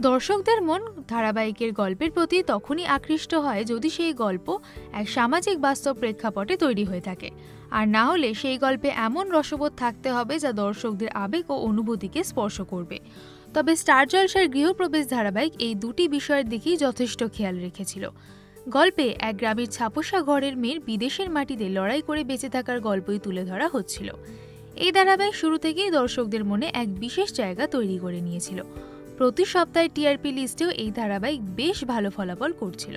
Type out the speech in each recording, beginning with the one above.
দর্শকদের মন ধারাবাহিকের গল্পের প্রতি তখনই আকৃষ্ট হয় যদি সেই গল্প এক সামাজিক বাস্তব প্রেক্ষাপটে তৈরি হয়ে থাকে, আর না হলে সেই গল্পে এমন রসবোধ থাকতে হবে যা দর্শকদের আবেগ ও অনুভূতিকে স্পর্শ করবে। তবে স্টার জলসার গৃহপ্রবেশ ধারাবাহিক এই দুটি বিষয়ের দিকেই যথেষ্ট খেয়াল রেখেছিল। গল্পে এক গ্রামের ছাপোষা ঘরের মেয়ের বিদেশের মাটিতে লড়াই করে বেঁচে থাকার গল্পই তুলে ধরা হচ্ছিল। এই ধারাবাহিক শুরু থেকেই দর্শকদের মনে এক বিশেষ জায়গা তৈরি করে নিয়েছিল। প্রতি সপ্তাহে টিআরপি লিস্টেও এই ধারাবাহিক বেশ ভালো ফলাফল করছিল।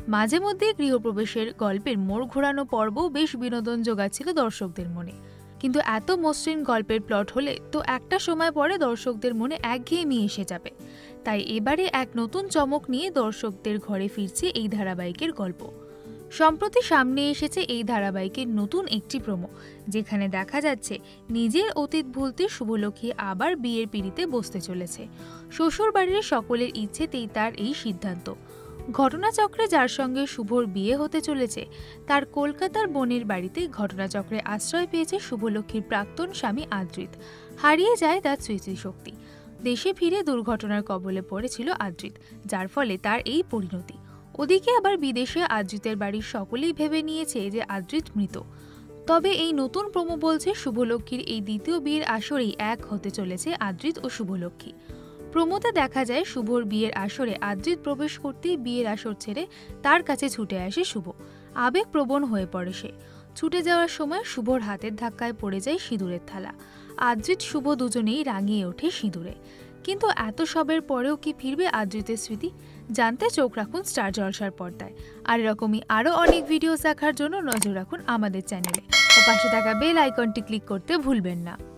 মাঝে মধ্যে গৃহপ্রবেশের গল্পের মোড় ঘোরানো পর্বও বেশ বিনোদন যোগাচ্ছিল দর্শকদের মনে। কিন্তু এত মসৃণ গল্পের প্লট হলে তো একটা সময় পরে দর্শকদের মনে একঘেয়েমি এসে যাবে। তাই এবারে এক নতুন চমক নিয়ে দর্শকদের ঘরে ফিরছে এই ধারাবাহিকের গল্প। সম্প্রতি সামনে এসেছে এই ধারাবাহিকের নতুন একটি প্রোমো, যেখানে দেখা যাচ্ছে নিজের অতীত ভুলতে শুভলক্ষ্মী আবার বিয়ের পিঁড়িতে বসতে চলেছে। শ্বশুর বাড়ির সকলের ইচ্ছেতেই তার এই সিদ্ধান্ত। ঘটনাচক্রে যার সঙ্গে শুভর বিয়ে হতে চলেছে তার কলকাতার বোনের বাড়িতে ঘটনাচক্রে আশ্রয় পেয়েছে শুভলক্ষ্মীর প্রাক্তন স্বামী আদ্রিত। হারিয়ে যায় তার স্মৃতিশক্তি। দেশে ফিরে দুর্ঘটনার কবলে পড়েছিল আদ্রিত, যার ফলে তার এই পরিণতি। ওদিকে আবার বিদেশে আদ্রিতের বাড়ির সকলেই ভেবে নিয়েছে যে আদ্রিত মৃত। তবে এই নতুন প্রোমো বলছে শুভলক্ষ্মীর এই দ্বিতীয় বিয়ের আসরেই এক হতে চলেছে আদ্রিত ও শুভলক্ষ্মী। প্রোমোতে দেখা যায় শুভর বিয়ের আসরে আদ্রিত প্রবেশ করতেই বিয়ের আসর ছেড়ে তার কাছে ছুটে আসে শুভ। আবেগপ্রবণ হয়ে পড়ে সে। ছুটে যাওয়ার সময় শুভর হাতের ধাক্কায় পড়ে যায় সিঁদুরের থালা। আদ্রিত শুভ দুজনেই রাঙিয়ে ওঠে সিঁদুরে। কিন্তু এত সবের পরেও কি ফিরবে আদ্রিতের স্মৃতি? জানতে চোখ রাখুন স্টার জলসার পর্দায়। আর এরকমই আরও অনেক ভিডিও দেখার জন্য নজর রাখুন আমাদের চ্যানেলে ও পাশে থাকা বেল আইকনটি ক্লিক করতে ভুলবেন না।